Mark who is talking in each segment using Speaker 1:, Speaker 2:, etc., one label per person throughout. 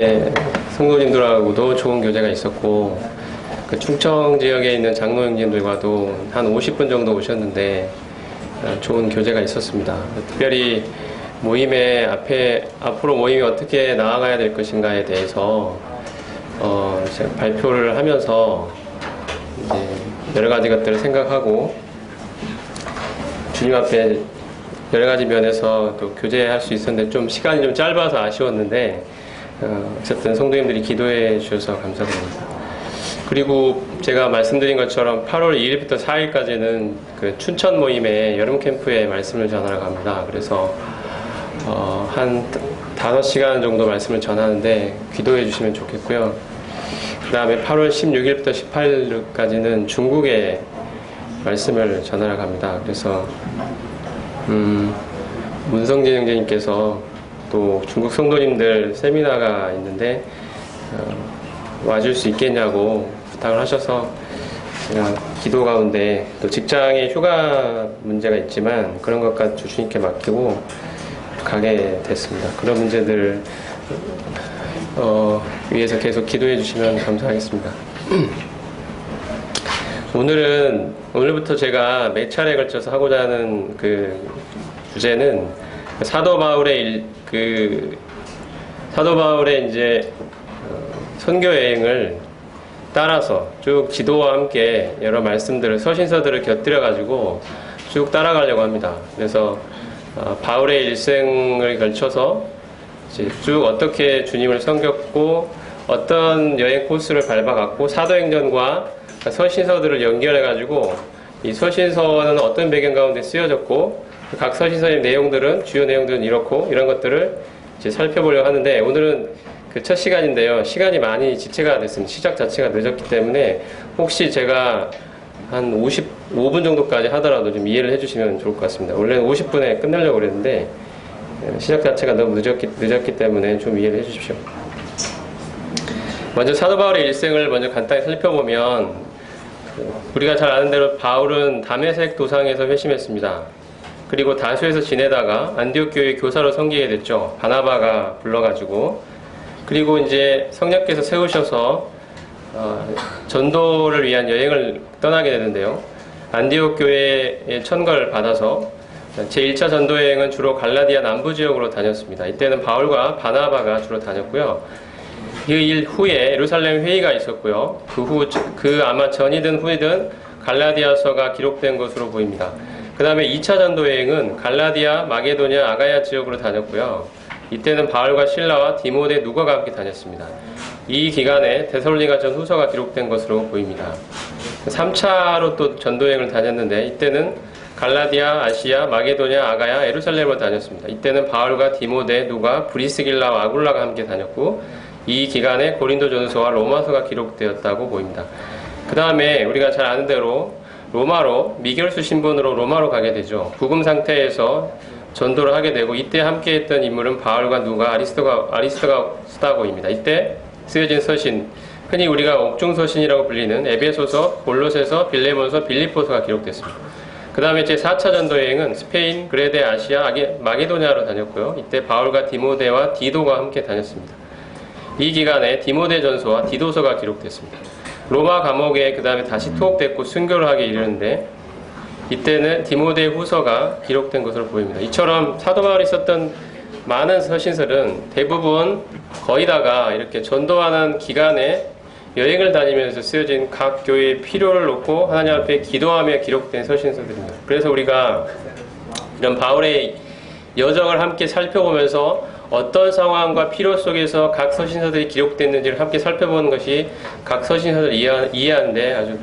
Speaker 1: 네, 성도님들하고도 좋은 교제가 있었고, 그 충청 지역에 있는 장로 형님들과도 한 50분 정도 오셨는데 좋은 교제가 있었습니다. 특별히 모임의 앞으로 모임이 어떻게 나아가야 될 것인가에 대해서 제가 발표를 하면서 이제 여러 가지 것들을 생각하고 주님 앞에 여러 가지 면에서 또 교제할 수 있었는데 좀 시간이 좀 짧아서 아쉬웠는데 어쨌든 성도님들이 기도해 주셔서 감사드립니다. 그리고 제가 말씀드린 것처럼 8월 2일부터 4일까지는 그 춘천 모임의 여름 캠프에 말씀을 전하러 갑니다. 그래서 한 5시간 정도 말씀을 전하는데 기도해 주시면 좋겠고요. 그 다음에 8월 16일부터 18일까지는 중국에 말씀을 전하러 갑니다. 그래서 문성진 형제님께서 또 중국 성도님들 세미나가 있는데 와줄 수 있겠냐고 부탁을 하셔서 제가 기도 가운데 또 직장에 휴가 문제가 있지만 그런 것까지 주님께 맡기고 가게 됐습니다. 그런 문제들을 위해서 계속 기도해 주시면 감사하겠습니다. 오늘부터 제가 몇 차례에 걸쳐서 하고자 하는 그 주제는 사도 바울의 이제 선교 여행을 따라서 쭉 지도와 함께 여러 말씀들을 서신서들을 곁들여 가지고 쭉 따라가려고 합니다. 그래서 바울의 일생을 걸쳐서 이제 쭉 어떻게 주님을 섬겼고 어떤 여행 코스를 밟아갔고 사도행전과 서신서들을 연결해 가지고 이 서신서는 어떤 배경 가운데 쓰여졌고 각 서신서의 내용들은 주요 내용들은 이렇고 이런 것들을 이제 살펴보려고 하는데 오늘은 그 첫 시간인데요. 시간이 많이 지체가 됐습니다. 시작 자체가 늦었기 때문에 혹시 제가 한 55분 정도까지 하더라도 좀 이해를 해주시면 좋을 것 같습니다. 원래는 50분에 끝내려고 그랬는데 시작 자체가 너무 늦었기 때문에 좀 이해를 해주십시오. 먼저 사도 바울의 일생을 먼저 간단히 살펴보면 우리가 잘 아는 대로 바울은 다메섹 도상에서 회심했습니다. 그리고 다수에서 지내다가 안디옥 교회 교사로 섬기게 됐죠. 바나바가 불러가지고. 그리고 이제 성령께서 세우셔서 전도를 위한 여행을 떠나게 되는데요. 안디옥 교회의 천거를 받아서 제1차 전도 여행은 주로 갈라디아 남부 지역으로 다녔습니다. 이때는 바울과 바나바가 주로 다녔고요. 그 일 후에 예루살렘 회의가 있었고요. 그 아마 전이든 후이든 갈라디아서가 기록된 것으로 보입니다. 그 다음에 2차 전도 여행은 갈라디아, 마게도냐, 아가야 지역으로 다녔고요. 이때는 바울과 실라와 디모데 누가가 함께 다녔습니다. 이 기간에 데살로니가 전 후서가 기록된 것으로 보입니다. 3차로 또 전도여행을 다녔는데 이때는 갈라디아, 아시아, 마게도냐, 아가야, 예루살렘을 다녔습니다. 이때는 바울과 디모데, 누가, 브리스길라와 아굴라가 함께 다녔고 이 기간에 고린도전서와 로마서가 기록되었다고 보입니다. 그 다음에 우리가 잘 아는 대로 로마로 미결수 신분으로 로마로 가게 되죠. 부금 상태에서 전도를 하게 되고 이때 함께했던 인물은 바울과 누가, 아리스토가스다고입니다. 이때 쓰여진 서신, 흔히 우리가 옥중서신이라고 불리는 에베소서, 골로새서, 빌레몬서, 빌립보서가 기록됐습니다. 그 다음에 제4차 전도 여행은 스페인, 그레데, 아시아, 마게도냐로 다녔고요. 이때 바울과 디모데와 디도가 함께 다녔습니다. 이 기간에 디모데 전서와 디도서가 기록됐습니다. 로마 감옥에 그 다음에 다시 투옥됐고 순교를 하게 이르는데 이때는 디모데 후서가 기록된 것으로 보입니다. 이처럼 사도 바울이 썼던 많은 서신설은 대부분 거의 다가 이렇게 전도하는 기간에 여행을 다니면서 쓰여진 각 교회의 필요를 놓고 하나님 앞에 기도하며 기록된 서신서들입니다. 그래서 우리가 이런 바울의 여정을 함께 살펴보면서 어떤 상황과 필요 속에서 각 서신서들이 기록됐는지를 함께 살펴보는 것이 각 서신서를 이해하는 데 아주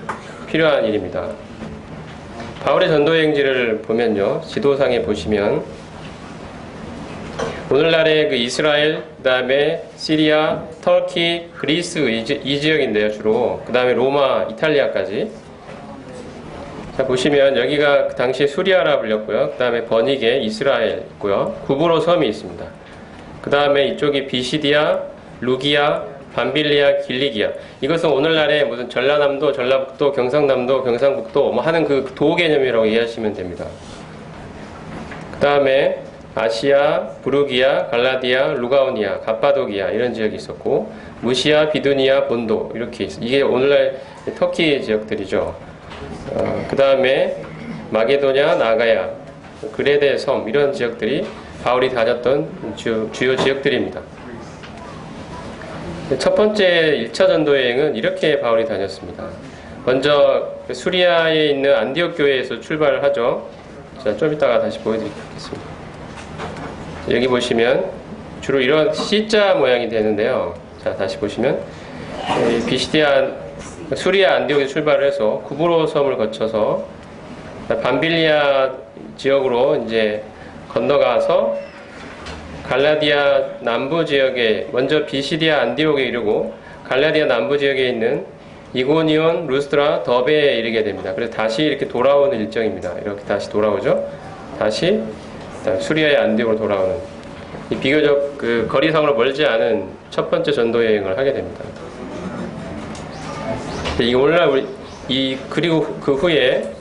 Speaker 1: 필요한 일입니다. 바울의 전도여행지를 보면요. 지도상에 보시면 오늘날의 그 이스라엘, 그 다음에 시리아, 터키, 그리스 이 지역인데요. 주로. 그 다음에 로마, 이탈리아까지. 자, 보시면 여기가 그 당시에 수리아라 불렸고요. 그 다음에 버니게, 이스라엘 있고요. 구브로 섬이 있습니다. 그 다음에 이쪽이 비시디아, 루기아, 밤빌리아, 길리기아. 이것은 오늘날의 무슨 전라남도, 전라북도, 경상남도, 경상북도 뭐 하는 그 도 개념이라고 이해하시면 됩니다. 그 다음에 아시아, 부르기아, 갈라디아, 루가오니아, 갑바도기아 이런 지역이 있었고, 무시아, 비두니아, 본도 이렇게 이게 오늘날 터키 지역들이죠. 그 다음에 마게도냐, 나가야, 그레데 섬 이런 지역들이 바울이 다녔던 주요 지역들입니다. 첫 번째 1차 전도 여행은 이렇게 바울이 다녔습니다. 먼저 수리아에 있는 안디옥 교회에서 출발을 하죠. 자, 좀 이따가 다시 보여드리겠습니다. 여기 보시면 주로 이런 C자 모양이 되는데요. 자, 다시 보시면 수리아 안디옥에 출발을 해서 구브로 섬을 거쳐서 밤빌리아 지역으로 이제 건너가서 갈라디아 남부 지역에 먼저 비시디아 안디옥에 이르고 갈라디아 남부 지역에 있는 이고니온, 루스트라, 더베에 이르게 됩니다. 그래서 다시 이렇게 돌아오는 일정입니다. 이렇게 다시 돌아오죠. 다시 수리아의 안디옥으로 돌아오는 이 비교적 그 거리상으로 멀지 않은 첫 번째 전도 여행을 하게 됩니다. 이 오늘날 그리고 그 후에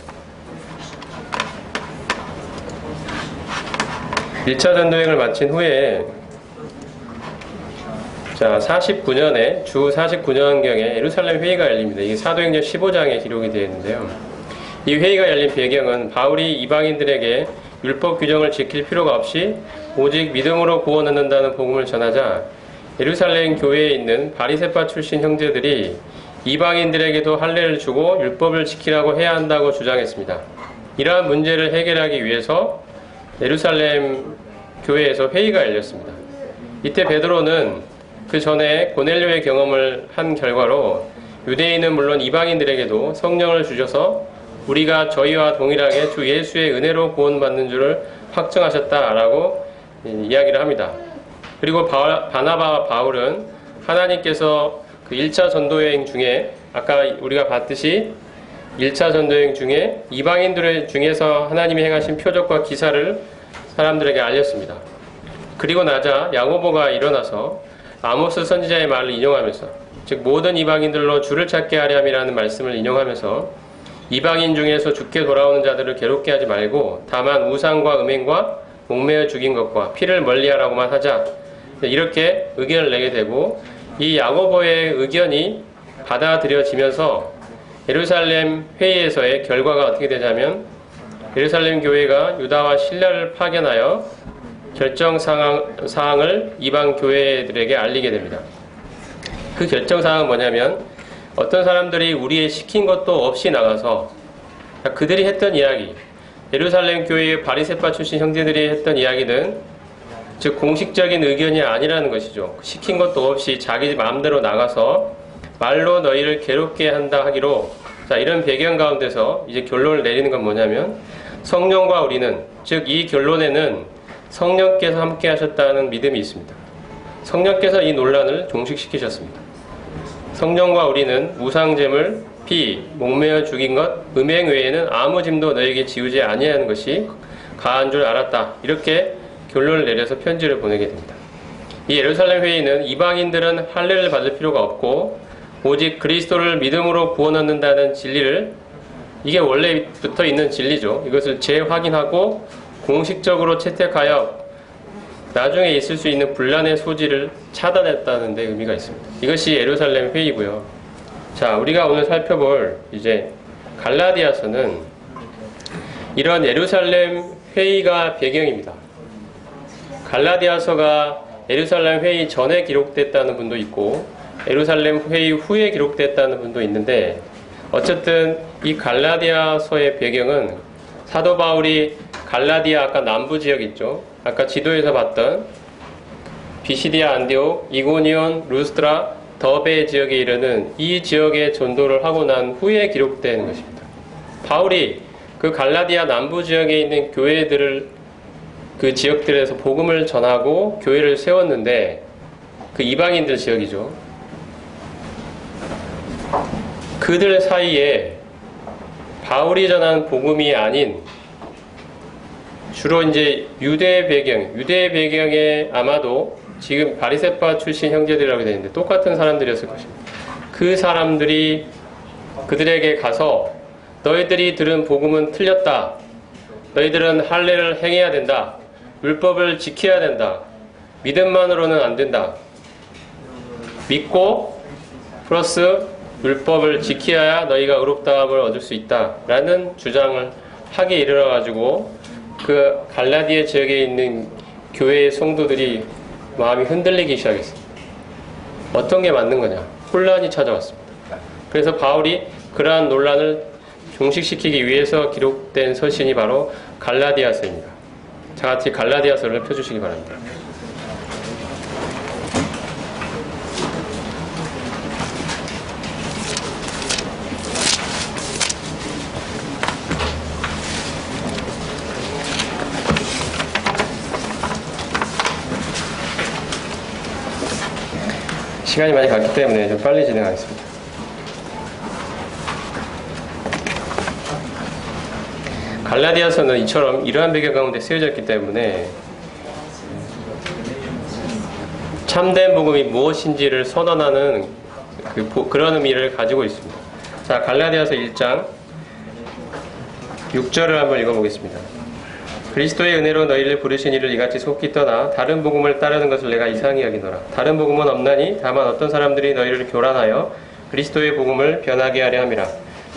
Speaker 1: 1차 전도여행을 마친 후에 자 49년에 주 49년경에 예루살렘 회의가 열립니다. 이게 사도행전 15장에 기록이 되어 있는데요. 이 회의가 열린 배경은 바울이 이방인들에게 율법 규정을 지킬 필요가 없이 오직 믿음으로 구원 얻는다는 복음을 전하자 예루살렘 교회에 있는 바리새파 출신 형제들이 이방인들에게도 할례를 주고 율법을 지키라고 해야 한다고 주장했습니다. 이러한 문제를 해결하기 위해서 예루살렘 교회에서 회의가 열렸습니다. 이때 베드로는 그 전에 고넬료의 경험을 한 결과로 유대인은 물론 이방인들에게도 성령을 주셔서 우리가 저희와 동일하게 주 예수의 은혜로 구원받는 줄을 확증하셨다라고 이야기를 합니다. 그리고 바나바와 바울은 하나님께서 그 1차 전도여행 중에 아까 우리가 봤듯이 1차 전도여행 중에 이방인들 중에서 하나님이 행하신 표적과 기사를 사람들에게 알렸습니다. 그리고 나자 야고보가 일어나서 아모스 선지자의 말을 인용하면서 즉 모든 이방인들로 주를 찾게 하려 함이라는 말씀을 인용하면서 이방인 중에서 죽게 돌아오는 자들을 괴롭게 하지 말고 다만 우상과 음행과 목매어 죽인 것과 피를 멀리하라고만 하자 이렇게 의견을 내게 되고 이 야고보의 의견이 받아들여지면서 예루살렘 회의에서의 결과가 어떻게 되냐면 예루살렘 교회가 유다와 신라를 파견하여 결정 사항을 이방 교회들에게 알리게 됩니다. 그 결정 사항은 뭐냐면 어떤 사람들이 우리의 시킨 것도 없이 나가서 그들이 했던 이야기, 예루살렘 교회의 바리새파 출신 형제들이 했던 이야기는 즉 공식적인 의견이 아니라는 것이죠. 시킨 것도 없이 자기 마음대로 나가서 말로 너희를 괴롭게 한다 하기로 자 이런 배경 가운데서 이제 결론을 내리는 건 뭐냐면 성령과 우리는 즉 이 결론에는 성령께서 함께 하셨다는 믿음이 있습니다. 성령께서 이 논란을 종식시키셨습니다. 성령과 우리는 우상제물, 피, 목매어 죽인 것, 음행 외에는 아무 짐도 너에게 지우지 아니하는 것이 가한 줄 알았다. 이렇게 결론을 내려서 편지를 보내게 됩니다. 이 예루살렘 회의는 이방인들은 할례를 받을 필요가 없고 오직 그리스도를 믿음으로 구원 얻는다는 진리를 이게 원래부터 있는 진리죠. 이것을 재확인하고 공식적으로 채택하여 나중에 있을 수 있는 분란의 소지를 차단했다는 데 의미가 있습니다. 이것이 예루살렘 회의고요. 자, 우리가 오늘 살펴볼 이제 갈라디아서는 이런 예루살렘 회의가 배경입니다. 갈라디아서가 예루살렘 회의 전에 기록됐다는 분도 있고 예루살렘 회의 후에 기록됐다는 분도 있는데 어쨌든 이 갈라디아서의 배경은 사도 바울이 갈라디아 아까 남부 지역 있죠. 아까 지도에서 봤던 비시디아 안디옥, 이고니온, 루스트라, 더베 지역에 이르는 이 지역에 전도를 하고 난 후에 기록된 것입니다. 바울이 그 갈라디아 남부 지역에 있는 교회들을 그 지역들에서 복음을 전하고 교회를 세웠는데 그 이방인들 지역이죠. 그들 사이에 바울이 전한 복음이 아닌 주로 이제 유대 배경에 아마도 지금 바리새파 출신 형제들이라고 되어 있는데 똑같은 사람들이었을 것입니다. 그 사람들이 그들에게 가서 너희들이 들은 복음은 틀렸다. 너희들은 할례를 행해야 된다. 율법을 지켜야 된다. 믿음만으로는 안 된다. 믿고 플러스 율법을 지켜야 너희가 의롭다함을 얻을 수 있다라는 주장을 하게 이르러가지고 그 갈라디아 지역에 있는 교회의 성도들이 마음이 흔들리기 시작했습니다. 어떤 게 맞는 거냐? 혼란이 찾아왔습니다. 그래서 바울이 그러한 논란을 종식시키기 위해서 기록된 서신이 바로 갈라디아서입니다. 자같이 갈라디아서를 펴주시기 바랍니다. 시간이 많이 갔기 때문에 좀 빨리 진행하겠습니다. 갈라디아서는 이처럼 이러한 배경 가운데 쓰여졌기 때문에 참된 복음이 무엇인지를 선언하는 그런 의미를 가지고 있습니다. 자, 갈라디아서 1장 6절을 한번 읽어보겠습니다. 그리스도의 은혜로 너희를 부르신 이를 이같이 속히 떠나 다른 복음을 따르는 것을 내가 이상히 여기노라. 다른 복음은 없나니 다만 어떤 사람들이 너희를 교란하여 그리스도의 복음을 변하게 하려 함이라.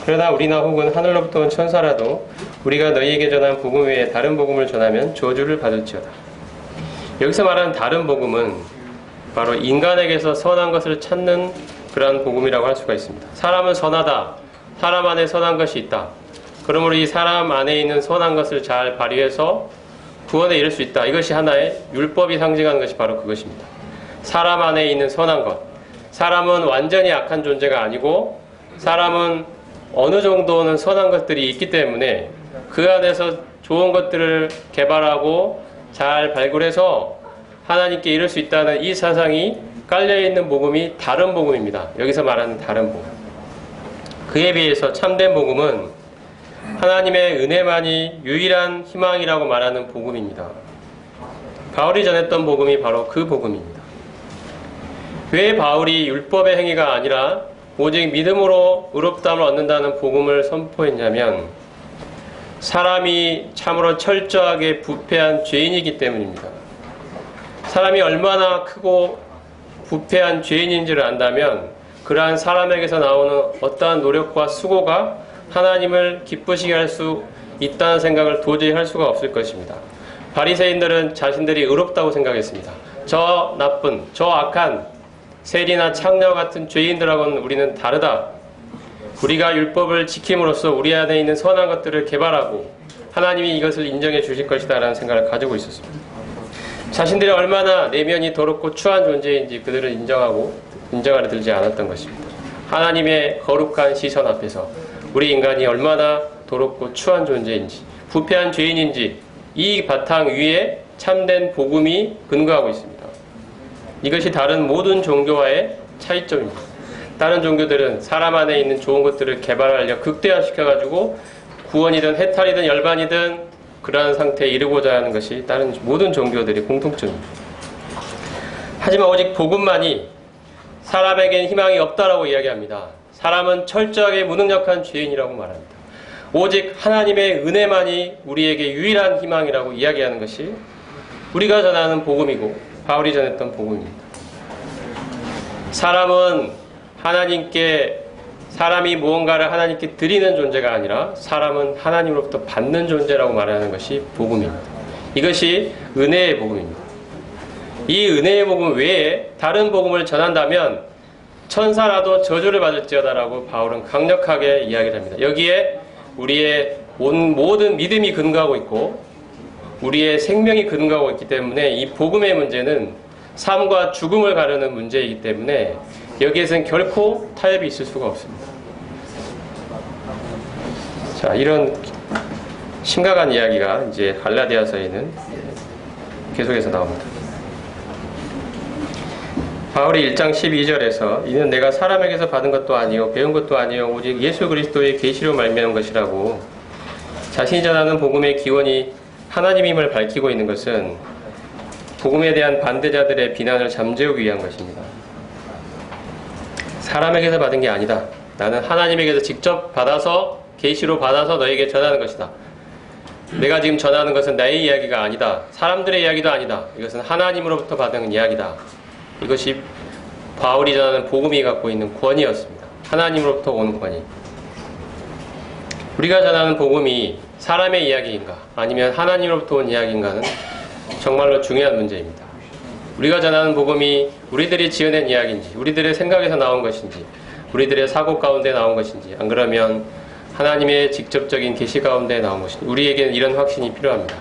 Speaker 1: 그러나 우리나 혹은 하늘로부터 온 천사라도 우리가 너희에게 전한 복음 외에 다른 복음을 전하면 저주를 받을지어다. 여기서 말하는 다른 복음은 바로 인간에게서 선한 것을 찾는 그러한 복음이라고 할 수가 있습니다. 사람은 선하다. 사람 안에 선한 것이 있다. 그러므로 이 사람 안에 있는 선한 것을 잘 발휘해서 구원에 이를 수 있다. 이것이 하나의 율법이 상징하는 것이 바로 그것입니다. 사람 안에 있는 선한 것. 사람은 완전히 악한 존재가 아니고 사람은 어느 정도는 선한 것들이 있기 때문에 그 안에서 좋은 것들을 개발하고 잘 발굴해서 하나님께 이룰 수 있다는 이 사상이 깔려있는 복음이 다른 복음입니다. 여기서 말하는 다른 복음. 그에 비해서 참된 복음은 하나님의 은혜만이 유일한 희망이라고 말하는 복음입니다. 바울이 전했던 복음이 바로 그 복음입니다. 왜 바울이 율법의 행위가 아니라 오직 믿음으로 의롭다함을 얻는다는 복음을 선포했냐면 사람이 참으로 철저하게 부패한 죄인이기 때문입니다. 사람이 얼마나 크고 부패한 죄인인지를 안다면 그러한 사람에게서 나오는 어떠한 노력과 수고가 하나님을 기쁘시게 할 수 있다는 생각을 도저히 할 수가 없을 것입니다. 바리새인들은 자신들이 의롭다고 생각했습니다. 저 나쁜, 저 악한 세리나 창녀 같은 죄인들하고는 우리는 다르다. 우리가 율법을 지킴으로써 우리 안에 있는 선한 것들을 개발하고 하나님이 이것을 인정해 주실 것이다 라는 생각을 가지고 있었습니다. 자신들이 얼마나 내면이 더럽고 추한 존재인지 그들은 인정하려 들지 않았던 것입니다. 하나님의 거룩한 시선 앞에서 우리 인간이 얼마나 더럽고 추한 존재인지 부패한 죄인인지 이 바탕 위에 참된 복음이 근거하고 있습니다. 이것이 다른 모든 종교와의 차이점입니다. 다른 종교들은 사람 안에 있는 좋은 것들을 개발하려 극대화시켜가지고 구원이든 해탈이든 열반이든 그러한 상태에 이르고자 하는 것이 다른 모든 종교들의 공통점입니다. 하지만 오직 복음만이 사람에겐 희망이 없다라고 이야기합니다. 사람은 철저하게 무능력한 죄인이라고 말합니다. 오직 하나님의 은혜만이 우리에게 유일한 희망이라고 이야기하는 것이 우리가 전하는 복음이고 바울이 전했던 복음입니다. 사람은 사람이 무언가를 하나님께 드리는 존재가 아니라 사람은 하나님으로부터 받는 존재라고 말하는 것이 복음입니다. 이것이 은혜의 복음입니다. 이 은혜의 복음 외에 다른 복음을 전한다면 천사라도 저주를 받을지어다라고 바울은 강력하게 이야기를 합니다. 여기에 우리의 모든 믿음이 근거하고 있고 우리의 생명이 근거하고 있기 때문에 이 복음의 문제는 삶과 죽음을 가르는 문제이기 때문에 여기에서는 결코 타협이 있을 수가 없습니다. 자, 이런 심각한 이야기가 이제 갈라디아서에는 계속해서 나옵니다. 바울이 1장 12절에서 이는 내가 사람에게서 받은 것도 아니요 배운 것도 아니요 오직 예수 그리스도의 계시로 말미암은 것이라고 자신이 전하는 복음의 기원이 하나님임을 밝히고 있는 것은 복음에 대한 반대자들의 비난을 잠재우기 위한 것입니다. 사람에게서 받은 게 아니다. 나는 하나님에게서 직접 받아서 계시로 받아서 너에게 전하는 것이다. 내가 지금 전하는 것은 나의 이야기가 아니다. 사람들의 이야기도 아니다. 이것은 하나님으로부터 받은 이야기다. 이것이 바울이 전하는 복음이 갖고 있는 권위였습니다. 하나님으로부터 온 권위. 우리가 전하는 복음이 사람의 이야기인가 아니면 하나님으로부터 온 이야기인가는 정말로 중요한 문제입니다. 우리가 전하는 복음이 우리들이 지어낸 이야기인지, 우리들의 생각에서 나온 것인지, 우리들의 사고 가운데 나온 것인지, 안 그러면 하나님의 직접적인 계시 가운데 나온 것인지, 우리에게는 이런 확신이 필요합니다.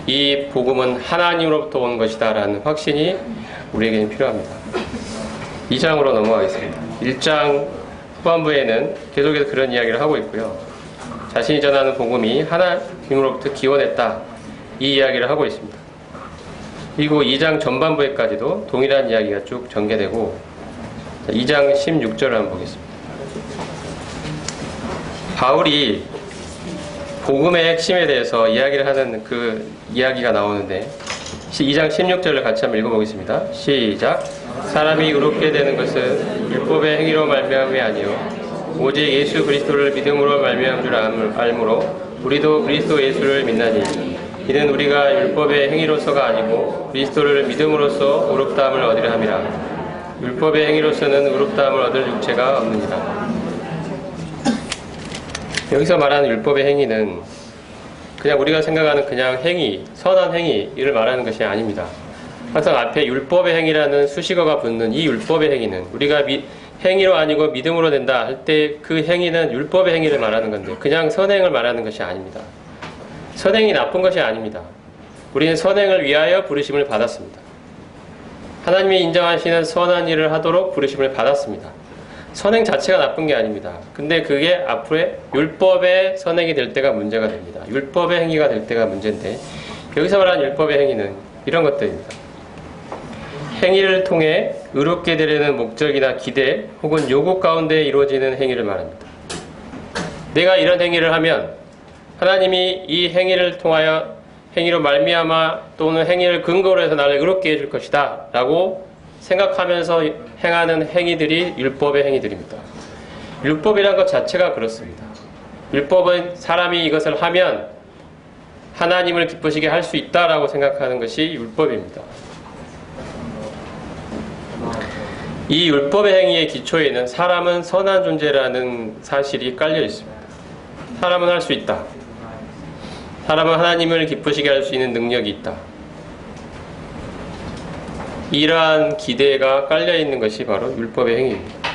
Speaker 1: 이 복음은 하나님으로부터 온 것이다 라는 확신이 우리에게는 필요합니다. 2장으로 넘어가겠습니다. 1장 후반부에는 계속해서 그런 이야기를 하고 있고요. 자신이 전하는 복음이 하나님으로부터 기원했다, 이 이야기를 하고 있습니다. 그리고 2장 전반부에까지도 동일한 이야기가 쭉 전개되고, 2장 16절을 한번 보겠습니다. 바울이 복음의 핵심에 대해서 이야기를 하는 그 이야기가 나오는데, 2장 16절을 같이 한번 읽어보겠습니다. 시작. 사람이 의롭게 되는 것은 율법의 행위로 말미암음이 아니요 오직 예수 그리스도를 믿음으로 말미암은 줄 알므로 우리도 그리스도 예수를 믿나니 이는 우리가 율법의 행위로서가 아니고 그리스도를 믿음으로써 의롭다함을 얻으려 함이라. 율법의 행위로서는 의롭다함을 얻을 육체가 없느니라. 여기서 말하는 율법의 행위는 그냥 우리가 생각하는 그냥 행위, 선한 행위, 이를 말하는 것이 아닙니다. 항상 앞에 율법의 행위라는 수식어가 붙는 이 율법의 행위는 우리가 행위로 아니고 믿음으로 된다 할 때 그 행위는 율법의 행위를 말하는 건데 그냥 선행을 말하는 것이 아닙니다. 선행이 나쁜 것이 아닙니다. 우리는 선행을 위하여 부르심을 받았습니다. 하나님이 인정하시는 선한 일을 하도록 부르심을 받았습니다. 선행 자체가 나쁜 게 아닙니다. 근데 그게 앞으로의 율법의 선행이 될 때가 문제가 됩니다. 율법의 행위가 될 때가 문제인데, 여기서 말하는 율법의 행위는 이런 것들입니다. 행위를 통해 의롭게 되려는 목적이나 기대 혹은 요구 가운데 이루어지는 행위를 말합니다. 내가 이런 행위를 하면 하나님이 이 행위를 통하여 행위로 말미암아 또는 행위를 근거로 해서 나를 의롭게 해줄 것이다 라고 생각하면서 행하는 행위들이 율법의 행위들입니다. 율법이란 것 자체가 그렇습니다. 율법은 사람이 이것을 하면 하나님을 기쁘시게 할 수 있다라고 생각하는 것이 율법입니다. 이 율법의 행위의 기초에는 사람은 선한 존재라는 사실이 깔려 있습니다. 사람은 할 수 있다. 사람은 하나님을 기쁘시게 할 수 있는 능력이 있다. 이러한 기대가 깔려있는 것이 바로 율법의 행위입니다.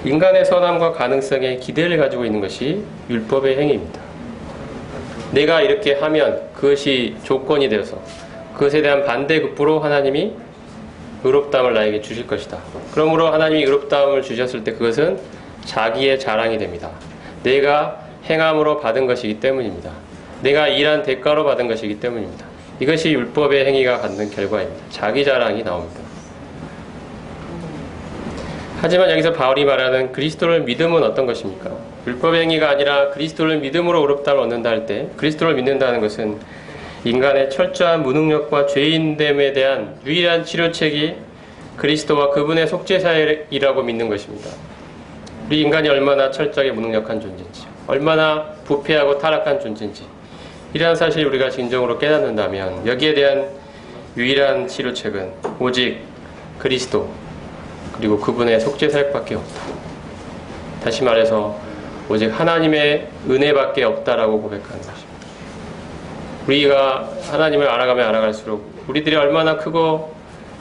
Speaker 1: 인간의 선함과 가능성에 기대를 가지고 있는 것이 율법의 행위입니다. 내가 이렇게 하면 그것이 조건이 되어서 그것에 대한 반대급부로 하나님이 의롭다함을 나에게 주실 것이다. 그러므로 하나님이 의롭다함을 주셨을 때 그것은 자기의 자랑이 됩니다. 내가 행함으로 받은 것이기 때문입니다. 내가 일한 대가로 받은 것이기 때문입니다. 이것이 율법의 행위가 갖는 결과입니다. 자기 자랑이 나옵니다. 하지만 여기서 바울이 말하는 그리스도를 믿음은 어떤 것입니까? 율법의 행위가 아니라 그리스도를 믿음으로 의롭다함을 얻는다 할 때, 그리스도를 믿는다는 것은 인간의 철저한 무능력과 죄인됨에 대한 유일한 치료책이 그리스도와 그분의 속죄사이라고 믿는 것입니다. 우리 인간이 얼마나 철저하게 무능력한 존재인지, 얼마나 부패하고 타락한 존재인지, 이러한 사실을 우리가 진정으로 깨닫는다면 여기에 대한 유일한 치료책은 오직 그리스도 그리고 그분의 속죄사역밖에 없다. 다시 말해서 오직 하나님의 은혜밖에 없다라고 고백하는 것입니다. 우리가 하나님을 알아가면 알아갈수록 우리들이 얼마나 크고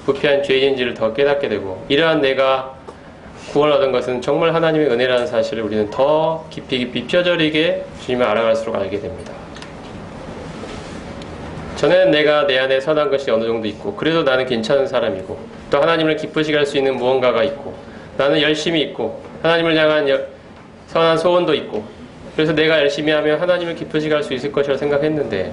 Speaker 1: 부패한 죄인인지를 더 깨닫게 되고, 이러한 내가 구원을 얻은 것은 정말 하나님의 은혜라는 사실을 우리는 더 깊이 뼈저리게 주님을 알아갈수록 알게 됩니다. 전에는 내가 내 안에 선한 것이 어느 정도 있고, 그래도 나는 괜찮은 사람이고, 또 하나님을 기쁘시게 할 수 있는 무언가가 있고, 나는 열심히 있고, 하나님을 향한 선한 소원도 있고, 그래서 내가 열심히 하면 하나님을 기쁘시게 할 수 있을 것이라고 생각했는데,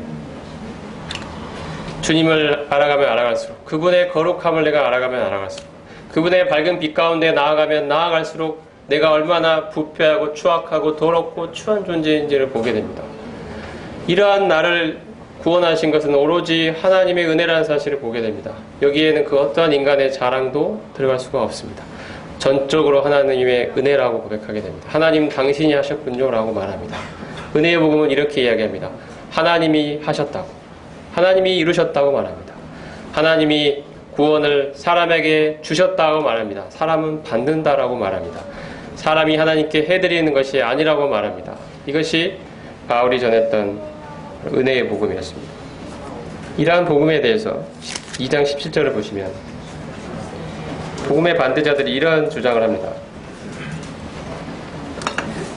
Speaker 1: 주님을 알아가면 알아갈수록, 그분의 거룩함을 내가 알아가면 알아갈수록, 그분의 밝은 빛 가운데 나아가면 나아갈수록 내가 얼마나 부패하고 추악하고 더럽고 추한 존재인지를 보게 됩니다. 이러한 나를 구원하신 것은 오로지 하나님의 은혜라는 사실을 보게 됩니다. 여기에는 그 어떠한 인간의 자랑도 들어갈 수가 없습니다. 전적으로 하나님의 은혜라고 고백하게 됩니다. 하나님 당신이 하셨군요 라고 말합니다. 은혜의 복음은 이렇게 이야기합니다. 하나님이 하셨다고, 하나님이 이루셨다고 말합니다. 하나님이 구원을 사람에게 주셨다고 말합니다. 사람은 받는다라고 말합니다. 사람이 하나님께 해드리는 것이 아니라고 말합니다. 이것이 바울이 전했던 은혜의 복음이었습니다. 이러한 복음에 대해서 2장 17절을 보시면 복음의 반대자들이 이러한 주장을 합니다.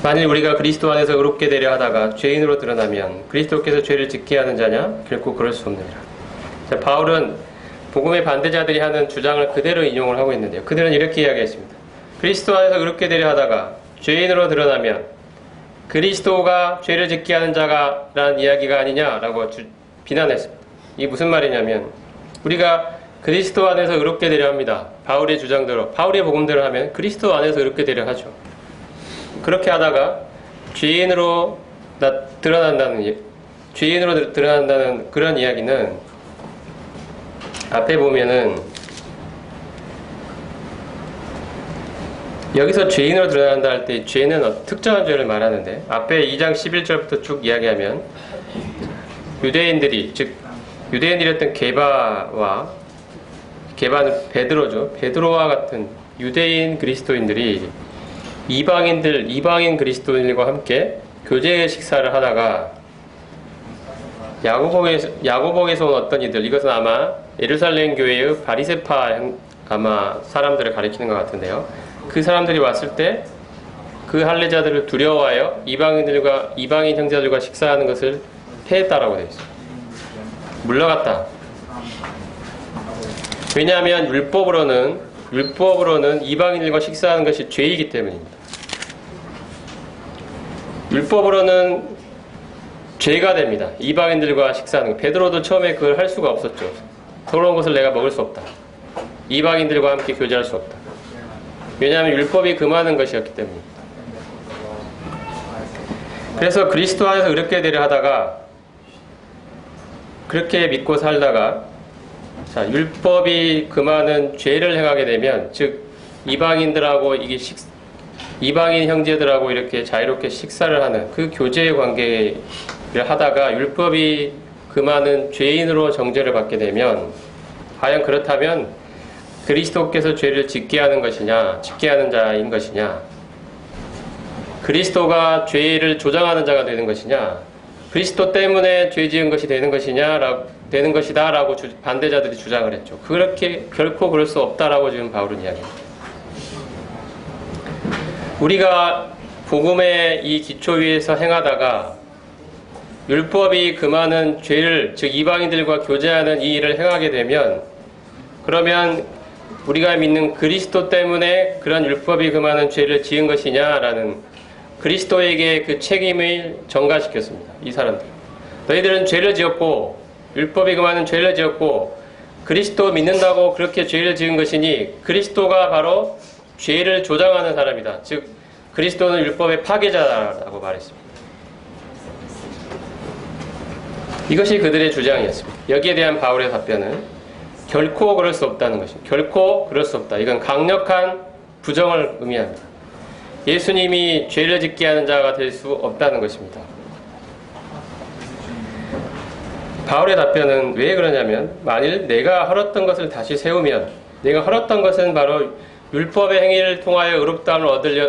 Speaker 1: 만일 우리가 그리스도 안에서 의롭게 되려 하다가 죄인으로 드러나면 그리스도께서 죄를 짓게 하는 자냐? 결코 그럴 수 없느니라. 자, 바울은 복음의 반대자들이 하는 주장을 그대로 인용을 하고 있는데요. 그들은 이렇게 이야기했습니다. 그리스도 안에서 의롭게 되려 하다가 죄인으로 드러나면 그리스도가 죄를 짓게 하는 자가 라는 이야기가 아니냐라고 비난했습니다. 이게 무슨 말이냐면 우리가 그리스도 안에서 의롭게 되려 합니다. 바울의 주장대로, 바울의 복음대로 하면 그리스도 안에서 의롭게 되려 하죠. 그렇게 하다가 죄인으로 드러난다는 그런 이야기는 앞에 보면은 여기서 죄인으로 드러난다 할 때 죄는 특정한 죄를 말하는데 앞에 2장 11절부터 쭉 이야기하면 유대인들이, 즉 유대인들이었던 게바는 베드로죠. 베드로와 같은 유대인 그리스도인들이 이방인 그리스도인들과 함께 교제 식사를 하다가 야고복에서 온 어떤 이들, 이것은 아마 예루살렘 교회의 바리새파 아마 사람들을 가리키는 것 같은데요. 그 사람들이 왔을 때 그 할례자들을 두려워하여 이방인 형제들과 식사하는 것을 패했다라고 되어 있어요. 물러갔다. 왜냐하면 율법으로는 이방인들과 식사하는 것이 죄이기 때문입니다. 율법으로는 죄가 됩니다. 이방인들과 식사하는 것. 베드로도 처음에 그걸 할 수가 없었죠. 더러운 것을 내가 먹을 수 없다. 이방인들과 함께 교제할 수 없다. 왜냐하면 율법이 금하는 것이었기 때문입니다. 그래서 그리스도 안에서 의롭게 되려 하다가 그렇게 믿고 살다가 율법이 금하는 죄를 행하게 되면, 즉 이방인들하고 이방인 형제들하고 이렇게 자유롭게 식사를 하는 그 교제의 관계를 하다가 율법이 금하는 죄인으로 정죄를 받게 되면, 과연 그렇다면 그리스도께서 죄를 짓게 하는 것이냐, 짓게 하는 자인 것이냐, 그리스도가 죄를 조장하는 자가 되는 것이냐, 그리스도 때문에 죄 지은 것이 되는 것이다라고 반대자들이 주장을 했죠. 그렇게 결코 그럴 수 없다라고 지금 바울은 이야기합니다. 우리가 복음의 이 기초 위에서 행하다가 율법이 금하는 죄를, 즉 이방인들과 교제하는 이 일을 행하게 되면, 그러면 우리가 믿는 그리스도 때문에 그런 율법이 금하는 죄를 지은 것이냐라는 그리스도에게 그 책임을 전가시켰습니다. 이 사람들. 너희들은 죄를 지었고 율법이 금하는 죄를 지었고 그리스도 믿는다고 그렇게 죄를 지은 것이니 그리스도가 바로 죄를 조장하는 사람이다. 즉 그리스도는 율법의 파괴자라고 말했습니다. 이것이 그들의 주장이었습니다. 여기에 대한 바울의 답변은 결코 그럴 수 없다는 것입니다. 결코 그럴 수 없다. 이건 강력한 부정을 의미합니다. 예수님이 죄를 짓게 하는 자가 될 수 없다는 것입니다. 바울의 답변은 왜 그러냐면, 만일 내가 헐었던 것을 다시 세우면, 내가 헐었던 것은 바로 율법의 행위를 통하여 의롭다함을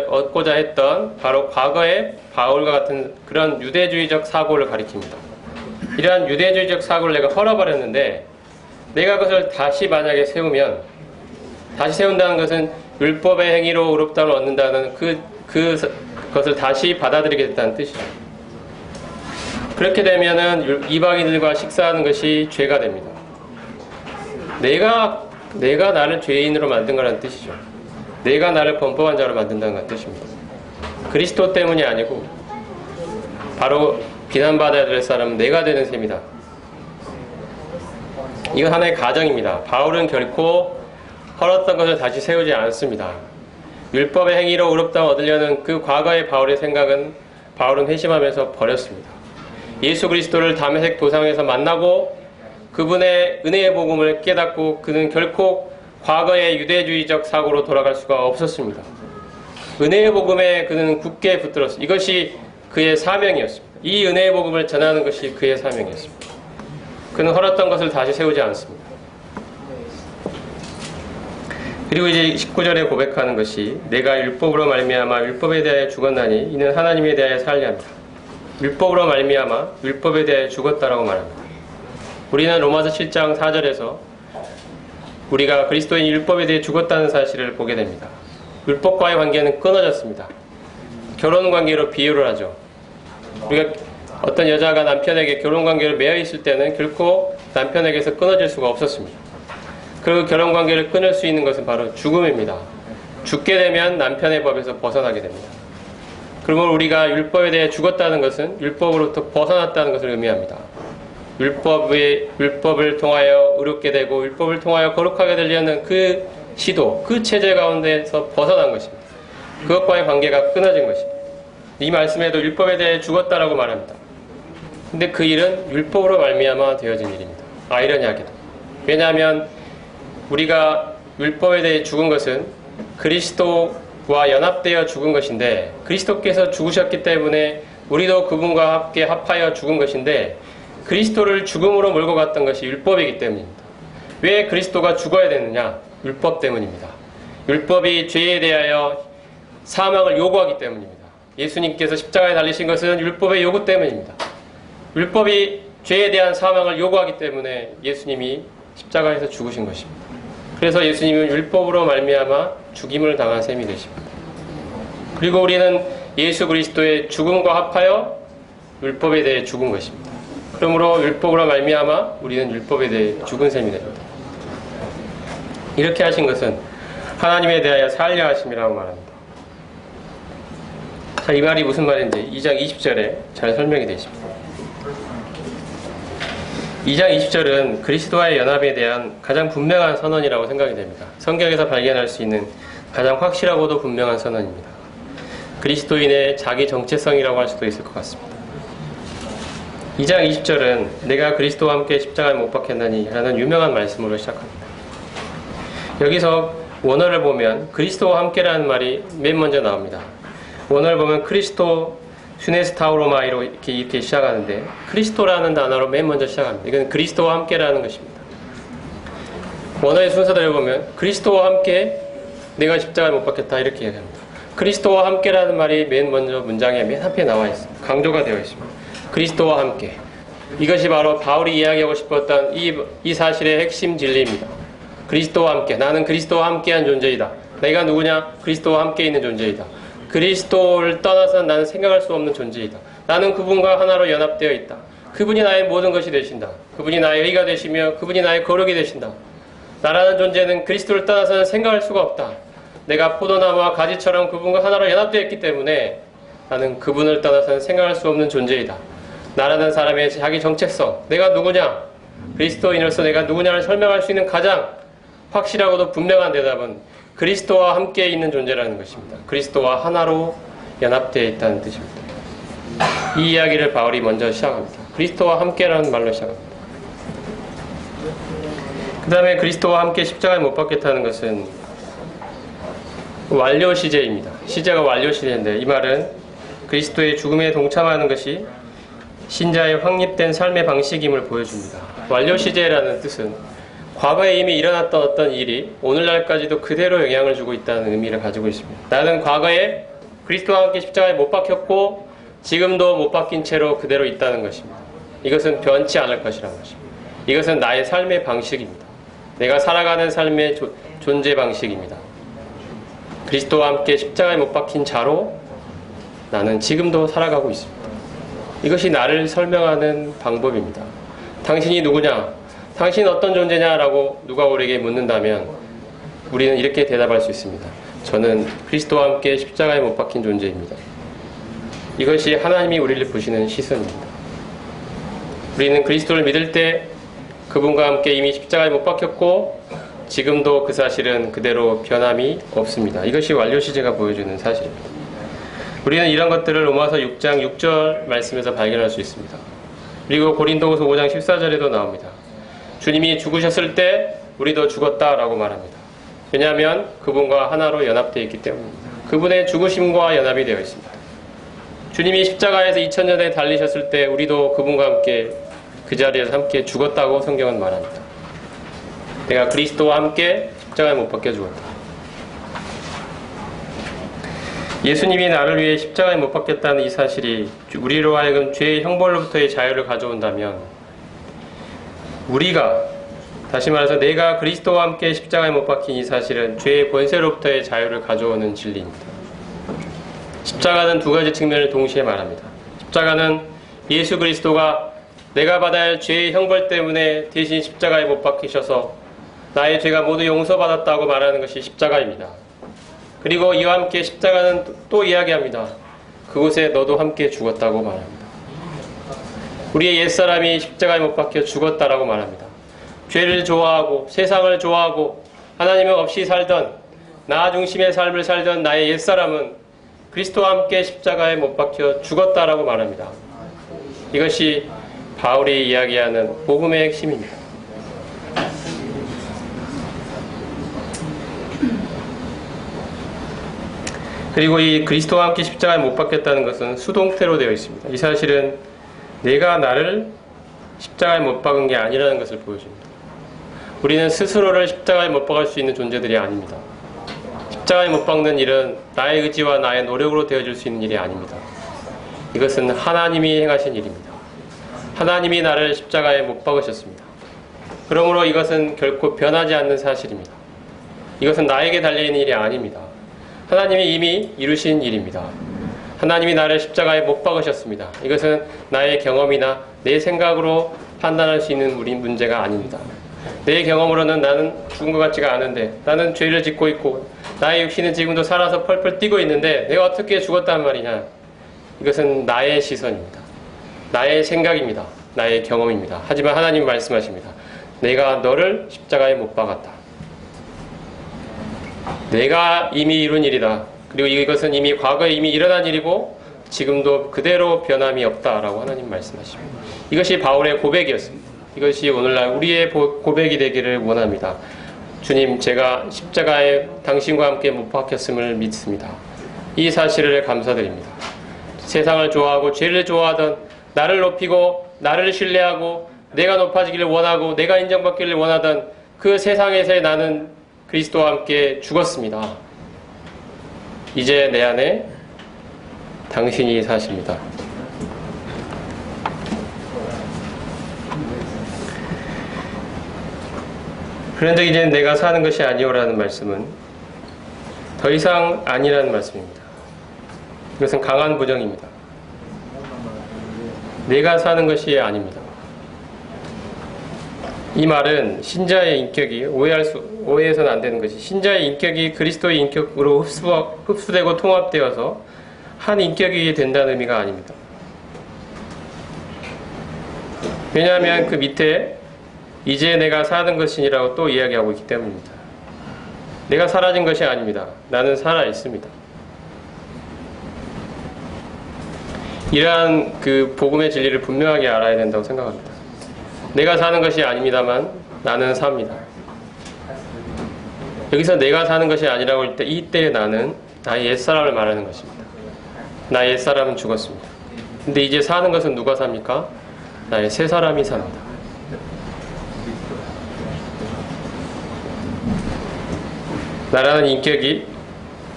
Speaker 1: 얻고자 했던 바로 과거의 바울과 같은 그런 유대주의적 사고를 가리킵니다. 이러한 유대주의적 사고를 내가 헐어버렸는데, 내가 그것을 다시 만약에 세우면, 다시 세운다는 것은 율법의 행위로 의롭다함을 얻는다는 그것을 다시 받아들이게 됐다는 뜻이죠. 그렇게 되면은 이방인들과 식사하는 것이 죄가 됩니다. 내가 나를 죄인으로 만든 거라는 뜻이죠. 내가 나를 범법한 자로 만든다는 뜻입니다. 그리스도 때문이 아니고 바로 비난받아야 될 사람은 내가 되는 셈이다. 이건 하나의 가정입니다. 바울은 결코 헐었던 것을 다시 세우지 않습니다. 율법의 행위로 의롭다함을 얻으려는 그 과거의 바울의 생각은 바울은 회심하면서 버렸습니다. 예수 그리스도를 다메섹 도상에서 만나고 그분의 은혜의 복음을 깨닫고 그는 결코 과거의 유대주의적 사고로 돌아갈 수가 없었습니다. 은혜의 복음에 그는 굳게 붙들었습니다. 이것이 그의 사명이었습니다. 이 은혜의 복음을 전하는 것이 그의 사명이었습니다. 그는 헐었던 것을 다시 세우지 않습니다. 그리고 이제 19절에 고백하는 것이 내가 율법으로 말미암아 율법에 대하여 죽었나니 이는 하나님에 대하여 살려 합니다. 율법으로 말미암아 율법에 대하여 죽었다라고 말합니다. 우리는 로마서 7장 4절에서 우리가 그리스도인 율법에 대해 죽었다는 사실을 보게 됩니다. 율법과의 관계는 끊어졌습니다. 결혼 관계로 비유를 하죠. 우리가 어떤 여자가 남편에게 결혼 관계로 매여 있을 때는 결코 남편에게서 끊어질 수가 없었습니다. 그 결혼 관계를 끊을 수 있는 것은 바로 죽음입니다. 죽게 되면 남편의 법에서 벗어나게 됩니다. 그러므로 우리가 율법에 대해 죽었다는 것은 율법으로부터 벗어났다는 것을 의미합니다. 율법을 통하여 의롭게 되고 율법을 통하여 거룩하게 되려는 그 시도, 그 체제 가운데서 벗어난 것입니다. 그것과의 관계가 끊어진 것입니다. 이 말씀에도 율법에 대해 죽었다라고 말합니다. 근데 그 일은 율법으로 말미암아 되어진 일입니다. 아이러니하게도. 왜냐하면 우리가 율법에 대해 죽은 것은 그리스도와 연합되어 죽은 것인데 그리스도께서 죽으셨기 때문에 우리도 그분과 함께 합하여 죽은 것인데 그리스도를 죽음으로 몰고 갔던 것이 율법이기 때문입니다. 왜 그리스도가 죽어야 되느냐? 율법 때문입니다. 율법이 죄에 대하여 사망을 요구하기 때문입니다. 예수님께서 십자가에 달리신 것은 율법의 요구 때문입니다. 율법이 죄에 대한 사망을 요구하기 때문에 예수님이 십자가에서 죽으신 것입니다. 그래서 예수님은 율법으로 말미암아 죽임을 당한 셈이 되십니다. 그리고 우리는 예수 그리스도의 죽음과 합하여 율법에 대해 죽은 것입니다. 그러므로 율법으로 말미암아 우리는 율법에 대해 죽은 셈이 됩니다. 이렇게 하신 것은 하나님에 대하여 살려 하심이라고 말합니다. 자, 이 말이 무슨 말인지 2장 20절에 잘 설명이 되어 있습니다. 2장 20절은 그리스도와의 연합에 대한 가장 분명한 선언이라고 생각이 됩니다. 성경에서 발견할 수 있는 가장 확실하고도 분명한 선언입니다. 그리스도인의 자기 정체성이라고 할 수도 있을 것 같습니다. 2장 20절은 내가 그리스도와 함께 십자가에 못 박혔나니 라는 유명한 말씀으로 시작합니다. 여기서 원어를 보면 그리스도와 함께라는 말이 맨 먼저 나옵니다. 원어를 보면 크리스토 슈네스타우로마이로 이렇게 시작하는데 크리스토라는 단어로 맨 먼저 시작합니다. 이건 그리스도와 함께라는 것입니다. 원어의 순서대로 보면 그리스도와 함께 내가 십자가에 못 박혔다 이렇게 얘기합니다. 그리스도와 함께라는 말이 맨 먼저 문장에 맨 앞에 나와 있습니다. 강조가 되어 있습니다. 그리스도와 함께. 이것이 바로 바울이 이야기하고 싶었던 이 사실의 핵심 진리입니다. 그리스도와 함께. 나는 그리스도와 함께한 존재이다. 내가 누구냐? 그리스도와 함께 있는 존재이다. 그리스도를 떠나서 나는 생각할 수 없는 존재이다. 나는 그분과 하나로 연합되어 있다. 그분이 나의 모든 것이 되신다. 그분이 나의 의가 되시며 그분이 나의 거룩이 되신다. 나라는 존재는 그리스도를 떠나서는 생각할 수가 없다. 내가 포도나무와 가지처럼 그분과 하나로 연합되어 있기 때문에 나는 그분을 떠나서는 생각할 수 없는 존재이다. 나라는 사람의 자기 정체성, 내가 누구냐? 그리스도인으로서 내가 누구냐를 설명할 수 있는 가장 확실하고도 분명한 대답은 그리스도와 함께 있는 존재라는 것입니다. 그리스도와 하나로 연합되어 있다는 뜻입니다. 이 이야기를 바울이 먼저 시작합니다. 그리스도와 함께라는 말로 시작합니다. 그 다음에 그리스도와 함께 십자가에 못 박혔다는 것은 완료 시제입니다. 시제가 완료 시제인데 이 말은 그리스도의 죽음에 동참하는 것이 신자의 확립된 삶의 방식임을 보여줍니다. 완료 시제라는 뜻은 과거에 이미 일어났던 어떤 일이 오늘날까지도 그대로 영향을 주고 있다는 의미를 가지고 있습니다. 나는 과거에 그리스도와 함께 십자가에 못 박혔고 지금도 못 박힌 채로 그대로 있다는 것입니다. 이것은 변치 않을 것이라는 것입니다. 이것은 나의 삶의 방식입니다. 내가 살아가는 삶의 존재 방식입니다. 그리스도와 함께 십자가에 못 박힌 자로 나는 지금도 살아가고 있습니다. 이것이 나를 설명하는 방법입니다. 당신이 누구냐? 당신 어떤 존재냐라고 누가 우리에게 묻는다면 우리는 이렇게 대답할 수 있습니다. 저는 그리스도와 함께 십자가에 못 박힌 존재입니다. 이것이 하나님이 우리를 보시는 시선입니다. 우리는 그리스도를 믿을 때 그분과 함께 이미 십자가에 못 박혔고 지금도 그 사실은 그대로 변함이 없습니다. 이것이 완료 시제가 보여주는 사실입니다. 우리는 이런 것들을 로마서 6장 6절 말씀에서 발견할 수 있습니다. 그리고 고린도후서 5장 14절에도 나옵니다. 주님이 죽으셨을 때 우리도 죽었다라고 말합니다. 왜냐하면 그분과 하나로 연합되어 있기 때문입니다. 그분의 죽으심과 연합이 되어 있습니다. 주님이 십자가에서 2000년에 달리셨을 때 우리도 그분과 함께 그 자리에서 함께 죽었다고 성경은 말합니다. 내가 그리스도와 함께 십자가에 못 박혀 죽었다. 예수님이 나를 위해 십자가에 못 박혔다는 이 사실이 우리로 하여금 죄의 형벌로부터의 자유를 가져온다면, 우리가, 다시 말해서 내가 그리스도와 함께 십자가에 못 박힌 이 사실은 죄의 권세로부터의 자유를 가져오는 진리입니다. 십자가는 두 가지 측면을 동시에 말합니다. 십자가는 예수 그리스도가 내가 받아야 할 죄의 형벌 때문에 대신 십자가에 못 박히셔서 나의 죄가 모두 용서받았다고 말하는 것이 십자가입니다. 그리고 이와 함께 십자가는 또 이야기합니다. 그곳에 너도 함께 죽었다고 말합니다. 우리의 옛사람이 십자가에 못 박혀 죽었다라고 말합니다. 죄를 좋아하고 세상을 좋아하고 하나님을 없이 살던, 나 중심의 삶을 살던 나의 옛사람은 그리스도와 함께 십자가에 못 박혀 죽었다라고 말합니다. 이것이 바울이 이야기하는 복음의 핵심입니다. 그리고 이 그리스도와 함께 십자가에 못 박혔다는 것은 수동태로 되어 있습니다. 이 사실은 내가 나를 십자가에 못 박은 게 아니라는 것을 보여줍니다. 우리는 스스로를 십자가에 못 박을 수 있는 존재들이 아닙니다. 십자가에 못 박는 일은 나의 의지와 나의 노력으로 되어질 수 있는 일이 아닙니다. 이것은 하나님이 행하신 일입니다. 하나님이 나를 십자가에 못 박으셨습니다. 그러므로 이것은 결코 변하지 않는 사실입니다. 이것은 나에게 달려있는 일이 아닙니다. 하나님이 이미 이루신 일입니다. 하나님이 나를 십자가에 못 박으셨습니다. 이것은 나의 경험이나 내 생각으로 판단할 수 있는 우리 문제가 아닙니다. 내 경험으로는 나는 죽은 것 같지가 않은데, 나는 죄를 짓고 있고 나의 육신은 지금도 살아서 펄펄 뛰고 있는데 내가 어떻게 죽었단 말이냐. 이것은 나의 시선입니다. 나의 생각입니다. 나의 경험입니다. 하지만 하나님 말씀하십니다. 내가 너를 십자가에 못 박았다. 내가 이미 이룬 일이다. 그리고 이것은 이미 과거에 이미 일어난 일이고 지금도 그대로 변함이 없다라고 하나님 말씀하십니다. 이것이 바울의 고백이었습니다. 이것이 오늘날 우리의 고백이 되기를 원합니다. 주님, 제가 십자가에 당신과 함께 못 박혔음을 믿습니다. 이 사실을 감사드립니다. 세상을 좋아하고 죄를 좋아하던, 나를 높이고 나를 신뢰하고 내가 높아지기를 원하고 내가 인정받기를 원하던 그 세상에서의 나는 그리스도와 함께 죽었습니다. 이제 내 안에 당신이 사십니다. 그런데 이제 내가 사는 것이 아니오라는 말씀은 더 이상 아니라는 말씀입니다. 이것은 강한 부정입니다. 내가 사는 것이 아닙니다. 이 말은 신자의 인격이 오해해서는 안 되는 것이, 신자의 인격이 그리스도의 인격으로 흡수되고 통합되어서 한 인격이 된다는 의미가 아닙니다. 왜냐하면 그 밑에 이제 내가 사는 것이니라고 또 이야기하고 있기 때문입니다. 내가 사라진 것이 아닙니다. 나는 살아 있습니다. 이러한 그 복음의 진리를 분명하게 알아야 된다고 생각합니다. 내가 사는 것이 아닙니다만 나는 삽니다. 여기서 내가 사는 것이 아니라고 할 때, 이때 나는 나의 옛사람을 말하는 것입니다. 나의 옛사람은 죽었습니다. 근데 이제 사는 것은 누가 삽니까? 나의 새사람이 삽니다. 나라는 인격이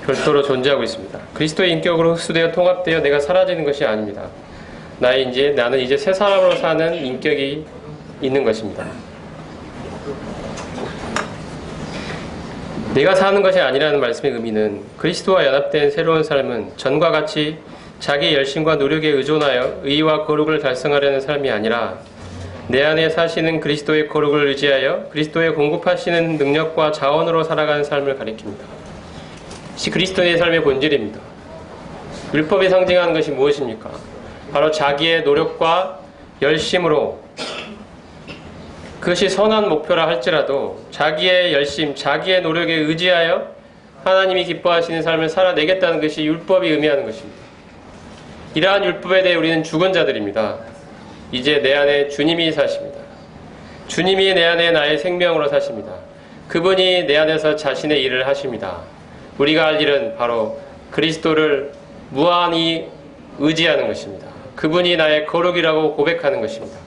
Speaker 1: 별도로 존재하고 있습니다. 그리스도의 인격으로 흡수되어 통합되어 내가 사라지는 것이 아닙니다. 나는 이제 새 사람으로 사는 인격이 있는 것입니다. 내가 사는 것이 아니라는 말씀의 의미는 그리스도와 연합된 새로운 삶은 전과 같이 자기 열심과 노력에 의존하여 의와 거룩을 달성하려는 삶이 아니라 내 안에 사시는 그리스도의 거룩을 의지하여 그리스도의 공급하시는 능력과 자원으로 살아가는 삶을 가리킵니다. 이것이 그리스도의 삶의 본질입니다. 율법이 상징하는 것이 무엇입니까? 바로 자기의 노력과 열심으로, 그것이 선한 목표라 할지라도 자기의 열심, 자기의 노력에 의지하여 하나님이 기뻐하시는 삶을 살아내겠다는 것이 율법이 의미하는 것입니다. 이러한 율법에 대해 우리는 죽은 자들입니다. 이제 내 안에 주님이 사십니다. 주님이 내 안에 나의 생명으로 사십니다. 그분이 내 안에서 자신의 일을 하십니다. 우리가 할 일은 바로 그리스도를 무한히 의지하는 것입니다. 그분이 나의 거룩이라고 고백하는 것입니다.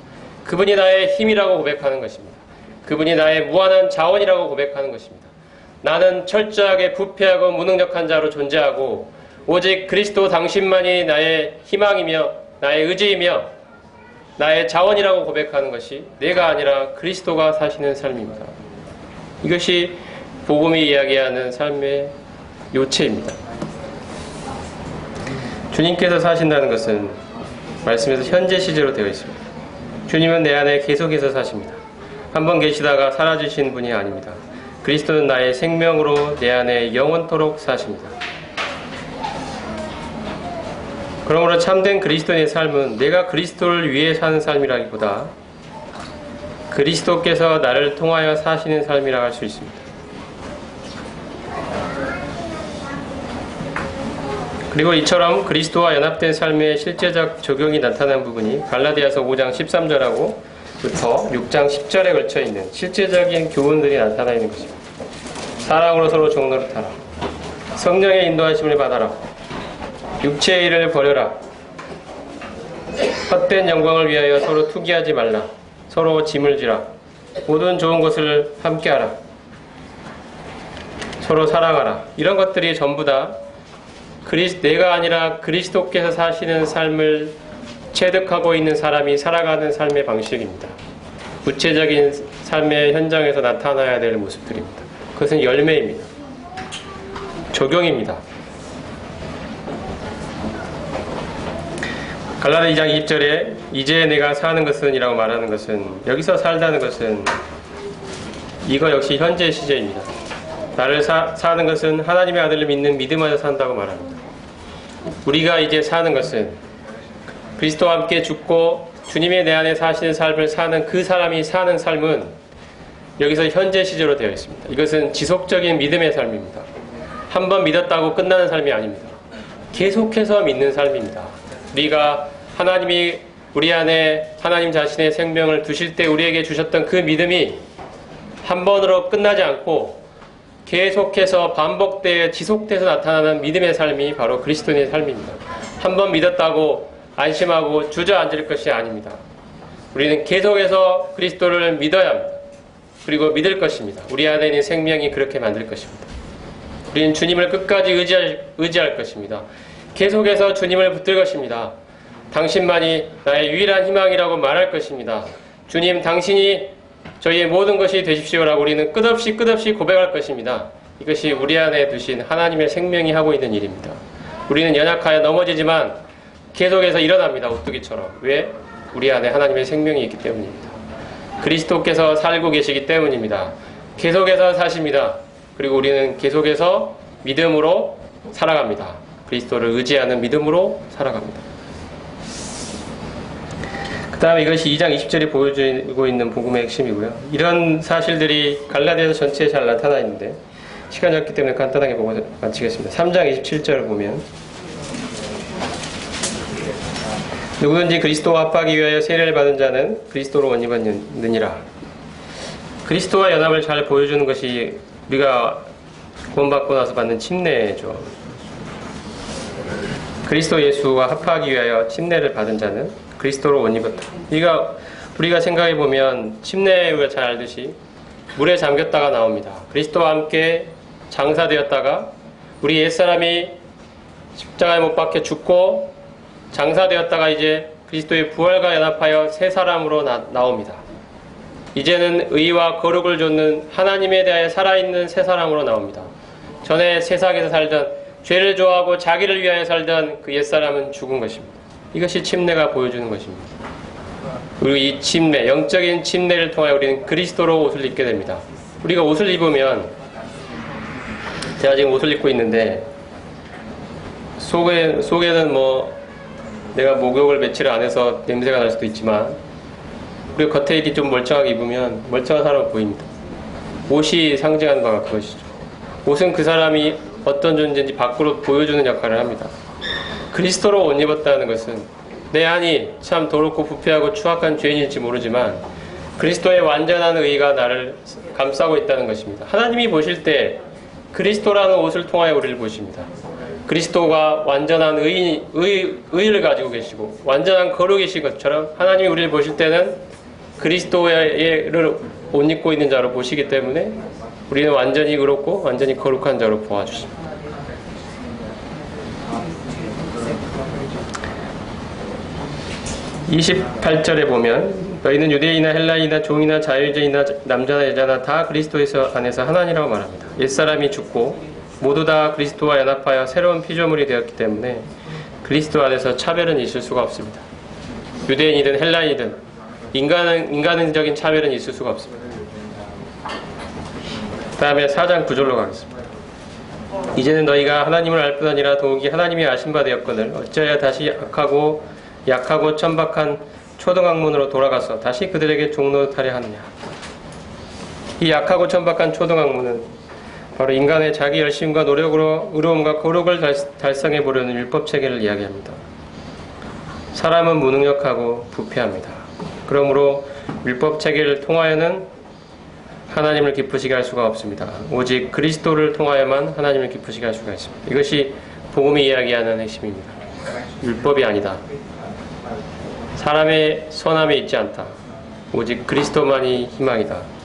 Speaker 1: 그분이 나의 힘이라고 고백하는 것입니다. 그분이 나의 무한한 자원이라고 고백하는 것입니다. 나는 철저하게 부패하고 무능력한 자로 존재하고 오직 그리스도 당신만이 나의 희망이며 나의 의지이며 나의 자원이라고 고백하는 것이 내가 아니라 그리스도가 사시는 삶입니다. 이것이 복음이 이야기하는 삶의 요체입니다. 주님께서 사신다는 것은 말씀에서 현재 시제로 되어 있습니다. 주님은 내 안에 계속해서 사십니다. 한번 계시다가 사라지신 분이 아닙니다. 그리스도는 나의 생명으로 내 안에 영원토록 사십니다. 그러므로 참된 그리스도인의 삶은 내가 그리스도를 위해 사는 삶이라기보다 그리스도께서 나를 통하여 사시는 삶이라 할 수 있습니다. 그리고 이처럼 그리스도와 연합된 삶의 실제적 적용이 나타난 부분이 갈라디아서 5장 13절하고 부터 6장 10절에 걸쳐 있는 실제적인 교훈들이 나타나 있는 것입니다. 사랑으로 서로 종노릇하라. 성령의 인도하심을 받아라. 육체의 일을 버려라. 헛된 영광을 위하여 서로 투기하지 말라. 서로 짐을 지라. 모든 좋은 것을 함께하라. 서로 사랑하라. 이런 것들이 전부 다 내가 아니라 그리스도께서 사시는 삶을 체득하고 있는 사람이 살아가는 삶의 방식입니다. 구체적인 삶의 현장에서 나타나야 될 모습들입니다. 그것은 열매입니다. 적용입니다. 갈라디아 2장 20절에 이제 내가 사는 것은 이라고 말하는 것은 여기서 살다는 것은 이거 역시 현재 시제입니다. 나를 사는 것은 하나님의 아들을 믿는 믿음 안에서 산다고 말합니다. 우리가 이제 사는 것은 그리스도와 함께 죽고 주님의 내 안에 사시는 삶을 사는 그 사람이 사는 삶은 여기서 현재 시제로 되어 있습니다. 이것은 지속적인 믿음의 삶입니다. 한번 믿었다고 끝나는 삶이 아닙니다. 계속해서 믿는 삶입니다. 우리가 하나님이 우리 안에 하나님 자신의 생명을 두실 때 우리에게 주셨던 그 믿음이 한 번으로 끝나지 않고 계속해서 반복되어 지속돼서 나타나는 믿음의 삶이 바로 그리스도인의 삶입니다. 한 번 믿었다고 안심하고 주저앉을 것이 아닙니다. 우리는 계속해서 그리스도를 믿어야 합니다. 그리고 믿을 것입니다. 우리 안에 있는 생명이 그렇게 만들 것입니다. 우리는 주님을 끝까지 의지할 것입니다. 계속해서 주님을 붙들 것입니다. 당신만이 나의 유일한 희망이라고 말할 것입니다. 주님, 당신이 저희의 모든 것이 되십시오라고 우리는 끝없이 고백할 것입니다. 이것이 우리 안에 두신 하나님의 생명이 하고 있는 일입니다. 우리는 연약하여 넘어지지만 계속해서 일어납니다. 오뚜기처럼. 왜? 우리 안에 하나님의 생명이 있기 때문입니다. 그리스도께서 살고 계시기 때문입니다. 계속해서 사십니다. 그리고 우리는 계속해서 믿음으로 살아갑니다. 그리스도를 의지하는 믿음으로 살아갑니다. 그 다음에 이것이 2장 20절이 보여주고 있는 복음의 핵심이고요. 이런 사실들이 갈라디아서 전체에 잘 나타나 있는데 시간이 없기 때문에 간단하게 보고 마치겠습니다. 3장 27절을 보면 누구든지 그리스도와 합하기 위하여 세례를 받은 자는 그리스도로 옷 입었느니라. 그리스도와 연합을 잘 보여주는 것이 우리가 구원받고 나서 받는 침례죠. 그리스도 예수와 합하기 위하여 침례를 받은 자는 그리스도로 옷 입었다. 우리가 생각해보면 침례 우리가 잘 알듯이 물에 잠겼다가 나옵니다. 그리스도와 함께 장사되었다가 우리 옛사람이 십자가에 못 박혀 죽고 장사되었다가 이제 그리스도의 부활과 연합하여 새 사람으로 나옵니다. 이제는 의와 거룩을 좇는 하나님에 대하여 살아있는 새 사람으로 나옵니다. 전에 세상에서 살던 죄를 좋아하고 자기를 위하여 살던 그 옛사람은 죽은 것입니다. 이것이 침례가 보여주는 것입니다. 그리고 이 침례, 영적인 침례를 통하여 우리는 그리스도로 옷을 입게 됩니다. 우리가 옷을 입으면 제가 지금 옷을 입고 있는데 속에는 내가 목욕을 며칠 안 해서 냄새가 날 수도 있지만 우리가 겉에 이렇게 좀 멀쩡하게 입으면 멀쩡한 사람은 보입니다. 옷이 상징하는 바가 그것이죠. 옷은 그 사람이 어떤 존재인지 밖으로 보여주는 역할을 합니다. 그리스도로 옷 입었다는 것은 내 안이 참 더럽고 부패하고 추악한 죄인일지 모르지만 그리스도의 완전한 의가 나를 감싸고 있다는 것입니다. 하나님이 보실 때 그리스도라는 옷을 통하여 우리를 보십니다. 그리스도가 완전한 의를 가지고 계시고 완전한 거룩이신 것처럼 하나님이 우리를 보실 때는 그리스도를 옷 입고 있는 자로 보시기 때문에 우리는 완전히 의롭고 완전히 거룩한 자로 보아주십니다. (28절에) 보면 너희는 유대인이나 헬라인이나 종이나 자유인이나 남자나 여자나 다 그리스도에서 안에서 하나니라고 말합니다. 옛사람이 죽고 모두 다 그리스도와 연합하여 새로운 피조물이 되었기 때문에 그리스도 안에서 차별은 있을 수가 없습니다. 유대인이든 헬라인이든 인간적인 차별은 있을 수가 없습니다. 그 다음에 4장 9절로 가겠습니다. 이제는 너희가 하나님을 알 뿐 아니라 더욱이 하나님이 아신 바 되었거늘 어찌하여 다시 약하고 천박한 초등학문으로 돌아가서 다시 그들에게 종노릇하려 하느냐. 이 약하고 천박한 초등학문은 바로 인간의 자기 열심과 노력으로 의로움과 거룩을 달성해 보려는 율법 체계를 이야기합니다. 사람은 무능력하고 부패합니다. 그러므로 율법 체계를 통하여는 하나님을 기쁘시게 할 수가 없습니다. 오직 그리스도를 통하여만 하나님을 기쁘시게 할 수가 있습니다. 이것이 복음이 이야기하는 핵심입니다. 율법이 아니다. 사람의 선함에 있지 않다. 오직 그리스도만이 희망이다.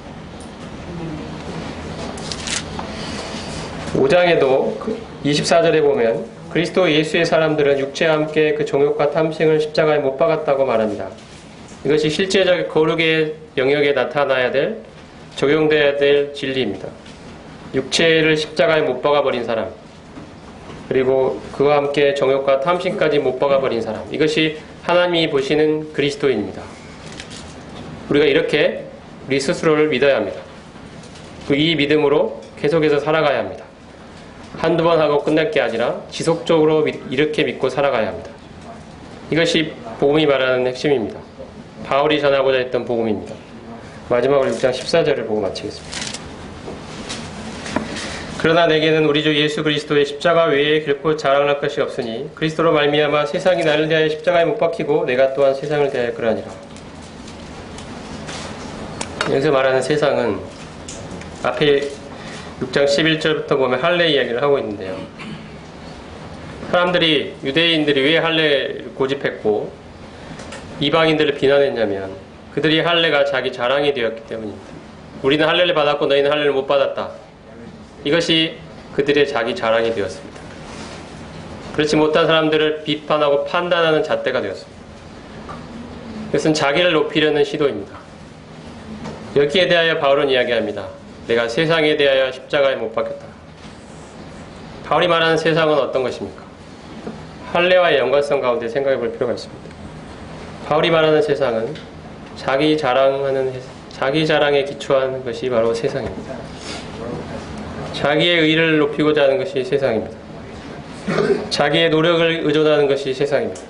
Speaker 1: 5장에도 24절에 보면 그리스도 예수의 사람들은 육체와 함께 그 정욕과 탐심을 십자가에 못 박았다고 말합니다. 이것이 실제적 거룩의 영역에 나타나야 될, 적용돼야 될 진리입니다. 육체를 십자가에 못 박아버린 사람, 그리고 그와 함께 정욕과 탐심까지 못 박아버린 사람, 이것이 하나님이 보시는 그리스도인입니다. 우리가 이렇게 우리 스스로를 믿어야 합니다. 이 믿음으로 계속해서 살아가야 합니다. 한두 번 하고 끝날 게 아니라 지속적으로 이렇게 믿고 살아가야 합니다. 이것이 복음이 말하는 핵심입니다. 바울이 전하고자 했던 복음입니다. 마지막으로 6장 14절을 보고 마치겠습니다. 그러나 내게는 우리 주 예수 그리스도의 십자가 외에 결코 자랑할 것이 없으니 그리스도로 말미암아 세상이 나를 대하여 십자가에 못 박히고 내가 또한 세상을 대하여 그러하니라. 여기서 말하는 세상은 앞에 6장 11절부터 보면 할례 이야기를 하고 있는데요. 사람들이, 유대인들이 왜 할례를 고집했고 이방인들을 비난했냐면 그들이 할례가 자기 자랑이 되었기 때문입니다. 우리는 할례를 받았고 너희는 할례를 못 받았다. 이것이 그들의 자기 자랑이 되었습니다. 그렇지 못한 사람들을 비판하고 판단하는 잣대가 되었습니다. 이것은 자기를 높이려는 시도입니다. 여기에 대하여 바울은 이야기합니다. 내가 세상에 대하여 십자가에 못 박혔다. 바울이 말하는 세상은 어떤 것입니까? 할례와의 연관성 가운데 생각해 볼 필요가 있습니다. 바울이 말하는 세상은 자기 자랑에 기초한 것이 바로 세상입니다. 자기의 의를 높이고자 하는 것이 세상입니다. 자기의 노력을 의존하는 것이 세상입니다.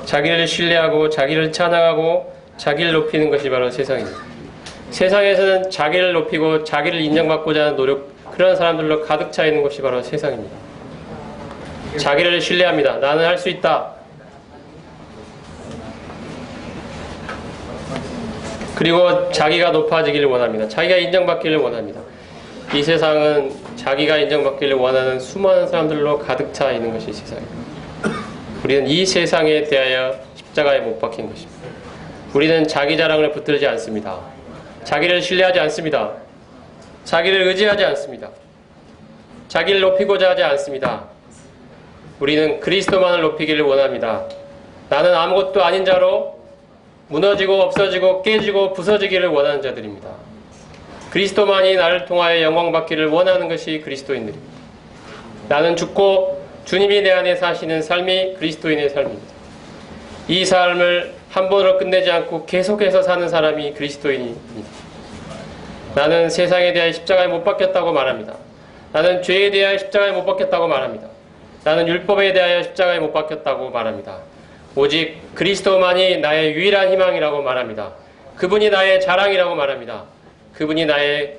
Speaker 1: 자기를 신뢰하고 자기를 찬양하고 자기를 높이는 것이 바로 세상입니다. 세상에서는 자기를 높이고 자기를 인정받고자 하는 노력, 그런 사람들로 가득 차 있는 것이 바로 세상입니다. 자기를 신뢰합니다. 나는 할 수 있다. 그리고 자기가 높아지기를 원합니다. 자기가 인정받기를 원합니다. 이 세상은 자기가 인정받기를 원하는 수많은 사람들로 가득 차 있는 것이 세상입니다. 우리는 이 세상에 대하여 십자가에 못 박힌 것입니다. 우리는 자기 자랑을 붙들지 않습니다. 자기를 신뢰하지 않습니다. 자기를 의지하지 않습니다. 자기를 높이고자 하지 않습니다. 우리는 그리스도만을 높이기를 원합니다. 나는 아무것도 아닌 자로 무너지고 없어지고 깨지고 부서지기를 원하는 자들입니다. 그리스도만이 나를 통하여 영광받기를 원하는 것이 그리스도인들입니다. 나는 죽고 주님이 내 안에 사시는 삶이 그리스도인의 삶입니다. 이 삶을 한 번으로 끝내지 않고 계속해서 사는 사람이 그리스도인입니다. 나는 세상에 대하여 십자가에 못 박혔다고 말합니다. 나는 죄에 대하여 십자가에 못 박혔다고 말합니다. 나는 율법에 대하여 십자가에 못 박혔다고 말합니다. 오직 그리스도만이 나의 유일한 희망이라고 말합니다. 그분이 나의 자랑이라고 말합니다. 그분이 나의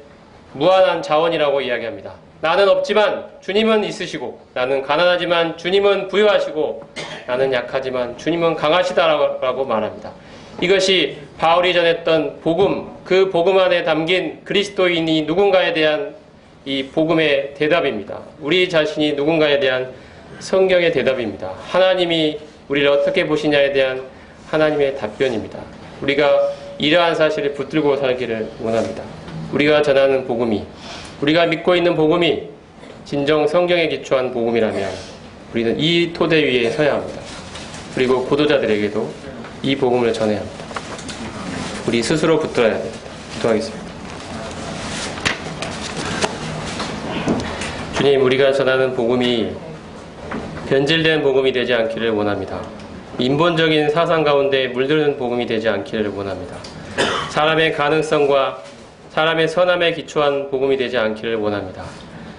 Speaker 1: 무한한 자원이라고 이야기합니다. 나는 없지만 주님은 있으시고, 나는 가난하지만 주님은 부유하시고, 나는 약하지만 주님은 강하시다라고 말합니다. 이것이 바울이 전했던 복음, 그 복음 안에 담긴 그리스도인이 누군가에 대한 이 복음의 대답입니다. 우리 자신이 누군가에 대한 성경의 대답입니다. 하나님이 우리를 어떻게 보시냐에 대한 하나님의 답변입니다. 우리가 이러한 사실을 붙들고 살기를 원합니다. 우리가 전하는 복음이, 우리가 믿고 있는 복음이 진정 성경에 기초한 복음이라면 우리는 이 토대 위에 서야 합니다. 그리고 고도자들에게도 이 복음을 전해야 합니다. 우리 스스로 붙들어야 됩니다. 기도하겠습니다. 주님, 우리가 전하는 복음이 변질된 복음이 되지 않기를 원합니다. 인본적인 사상 가운데 물드는 복음이 되지 않기를 원합니다. 사람의 가능성과 사람의 선함에 기초한 복음이 되지 않기를 원합니다.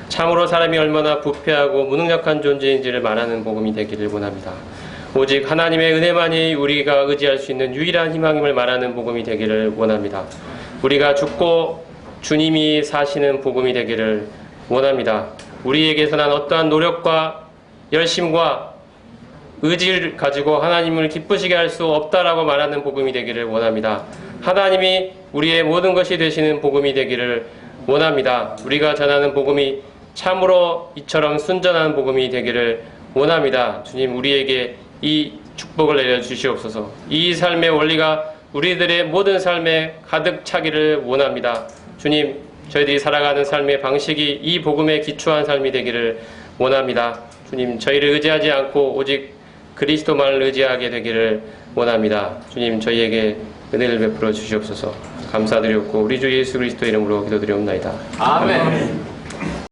Speaker 1: 참으로 사람이 얼마나 부패하고 무능력한 존재인지를 말하는 복음이 되기를 원합니다. 오직 하나님의 은혜만이 우리가 의지할 수 있는 유일한 희망임을 말하는 복음이 되기를 원합니다. 우리가 죽고 주님이 사시는 복음이 되기를 원합니다. 우리에게서 난 어떠한 노력과 열심과 의지를 가지고 하나님을 기쁘시게 할 수 없다라고 말하는 복음이 되기를 원합니다. 하나님이 우리의 모든 것이 되시는 복음이 되기를 원합니다. 우리가 전하는 복음이 참으로 이처럼 순전한 복음이 되기를 원합니다. 주님, 우리에게 이 축복을 내려주시옵소서. 이 삶의 원리가 우리들의 모든 삶에 가득 차기를 원합니다. 주님, 저희들이 살아가는 삶의 방식이 이 복음에 기초한 삶이 되기를 원합니다. 주님, 저희를 의지하지 않고 오직 그리스도만을 의지하게 되기를 원합니다. 주님, 저희에게 은혜를 베풀어 주시옵소서. 감사드리옵고 우리 주 예수 그리스도 이름으로 기도드리옵나이다.
Speaker 2: 아멘.